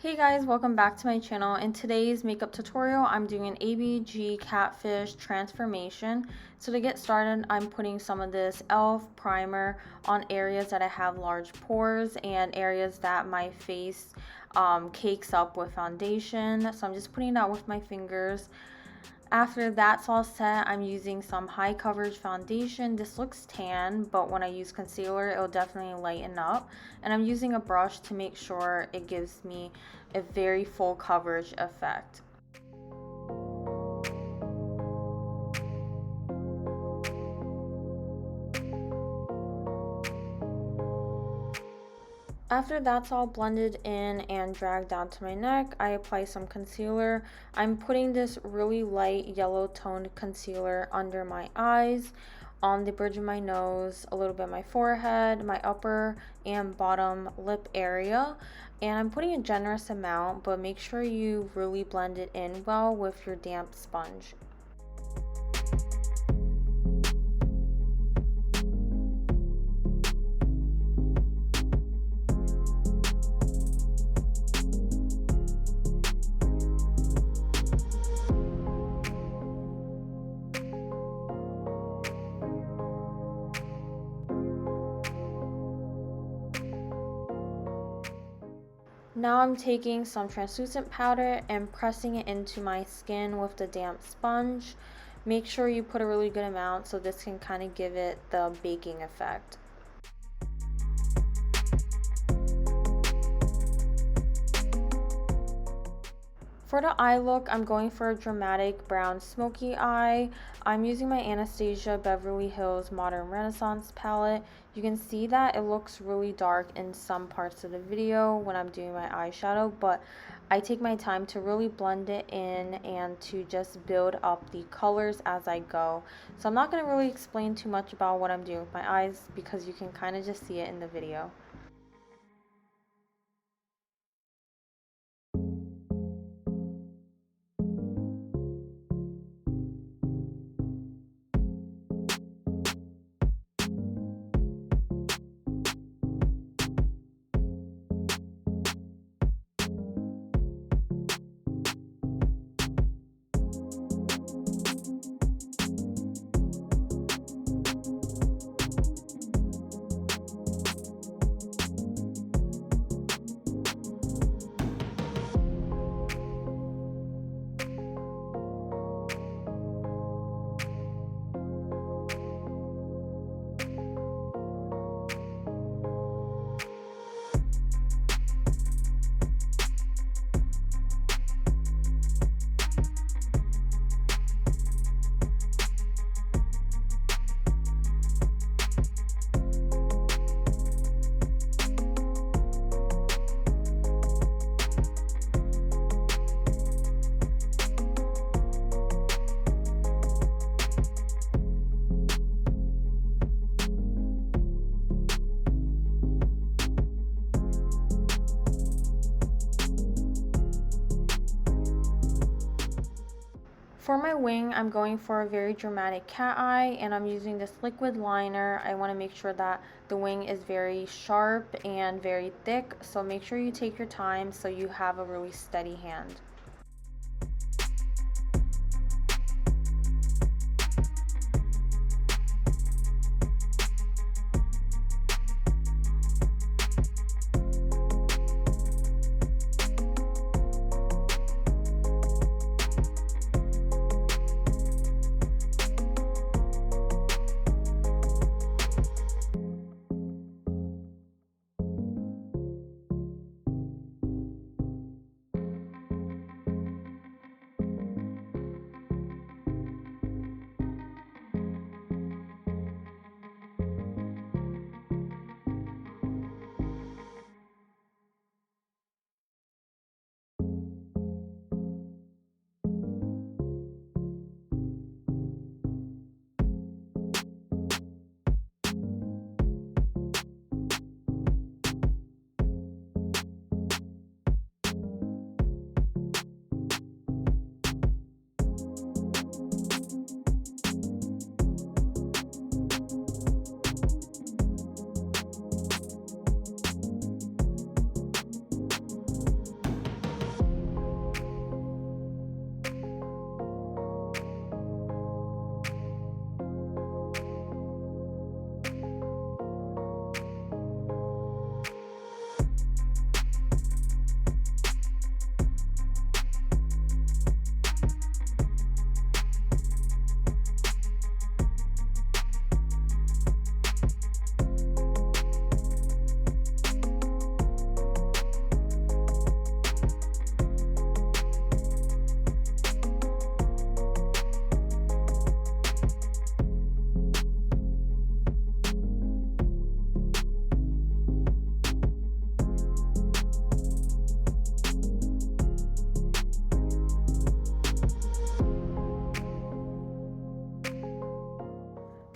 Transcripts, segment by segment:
Hey guys, welcome back to my channel. In today's makeup tutorial, I'm doing an ABG Catfish transformation. So to get started, I'm putting some of this e.l.f. primer on areas that I have large pores and areas that my face cakes up with foundation. So I'm just putting it out with my fingers. After that's all set, I'm using some high coverage foundation. This looks tan, but when I use concealer, it'll definitely lighten up. And I'm using a brush to make sure it gives me a very full coverage effect. After that's all blended in and dragged down to my neck, I apply some concealer. I'm putting this really light yellow toned concealer under my eyes, on the bridge of my nose, a little bit of my forehead, my upper and bottom lip area. And I'm putting a generous amount, but make sure you really blend it in well with your damp sponge. Now I'm taking some translucent powder and pressing it into my skin with the damp sponge. Make sure you put a really good amount so this can kind of give it the baking effect. For the eye look, I'm going for a dramatic brown smoky eye. I'm using my Anastasia Beverly Hills Modern Renaissance palette. You can see that it looks really dark in some parts of the video when I'm doing my eyeshadow, but I take my time to really blend it in and to just build up the colors as I go. So I'm not going to really explain too much about what I'm doing with my eyes because you can kind of just see it in the video. For my wing, I'm going for a very dramatic cat eye, and I'm using this liquid liner. I want to make sure that the wing is very sharp and very thick, so make sure you take your time so you have a really steady hand.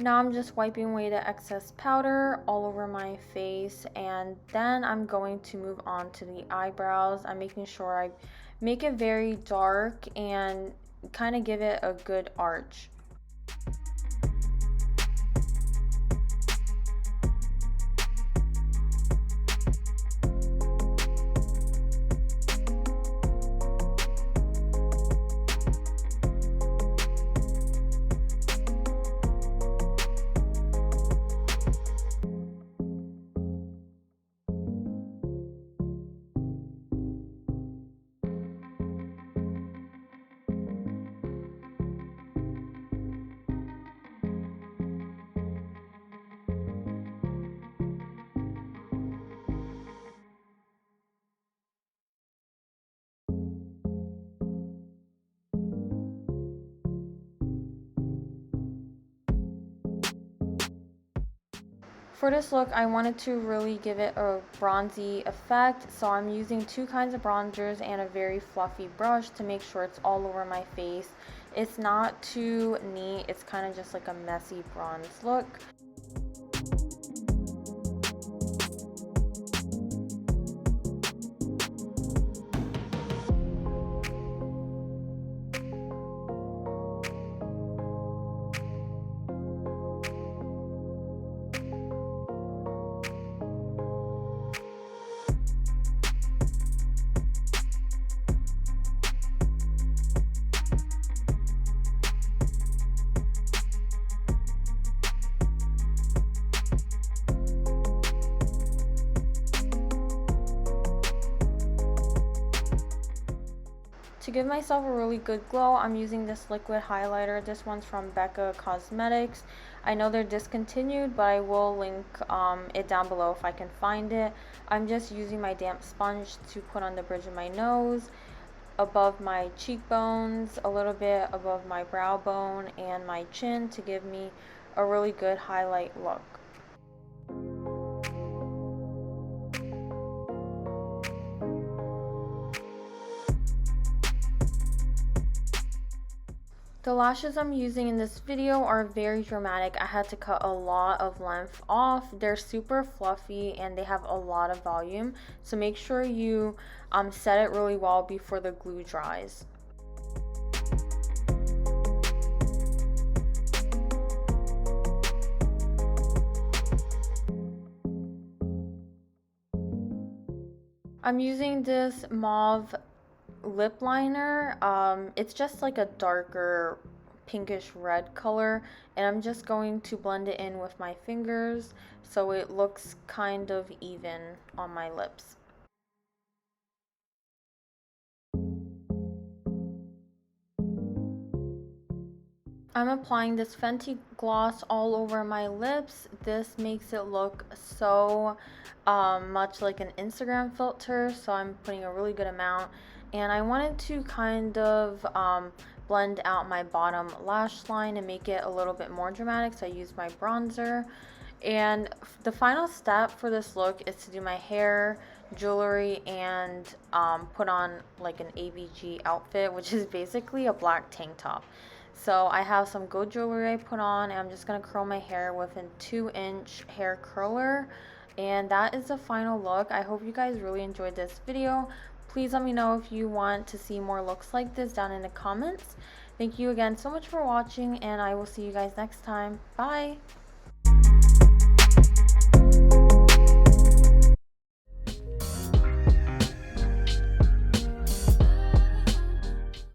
Now I'm just wiping away the excess powder all over my face, and then I'm going to move on to the eyebrows. I'm making sure I make it very dark and kind of give it a good arch. For this look, I wanted to really give it a bronzy effect, so I'm using two kinds of bronzers and a very fluffy brush to make sure it's all over my face. It's not too neat, it's kind of just like a messy bronze look. To give myself a really good glow, I'm using this liquid highlighter. This one's from Becca Cosmetics. I know they're discontinued, but I will link it down below if I can find it. I'm just using my damp sponge to put on the bridge of my nose, above my cheekbones, a little bit above my brow bone, and my chin to give me a really good highlight look. The lashes I'm using in this video are very dramatic. I had to cut a lot of length off. They're super fluffy and they have a lot of volume. So make sure you set it really well before the glue dries. I'm using this mauve lip liner. It's just like a darker pinkish red color, and I'm just going to blend it in with my fingers so it looks kind of even on my lips. I'm applying this Fenty gloss all over my lips. This makes it look so much like an Instagram filter, so I'm putting a really good amount. And I wanted to kind of blend out my bottom lash line and make it a little bit more dramatic, so I used my bronzer. And the final step for this look is to do my hair, jewelry, and put on like an ABG outfit, which is basically a black tank top. So I have some gold jewelry I put on, and I'm just going to curl my hair with a 2-inch hair curler. And that is the final look. I hope you guys really enjoyed this video. Please let me know if you want to see more looks like this down in the comments. Thank you again so much for watching, and I will see you guys next time. Bye!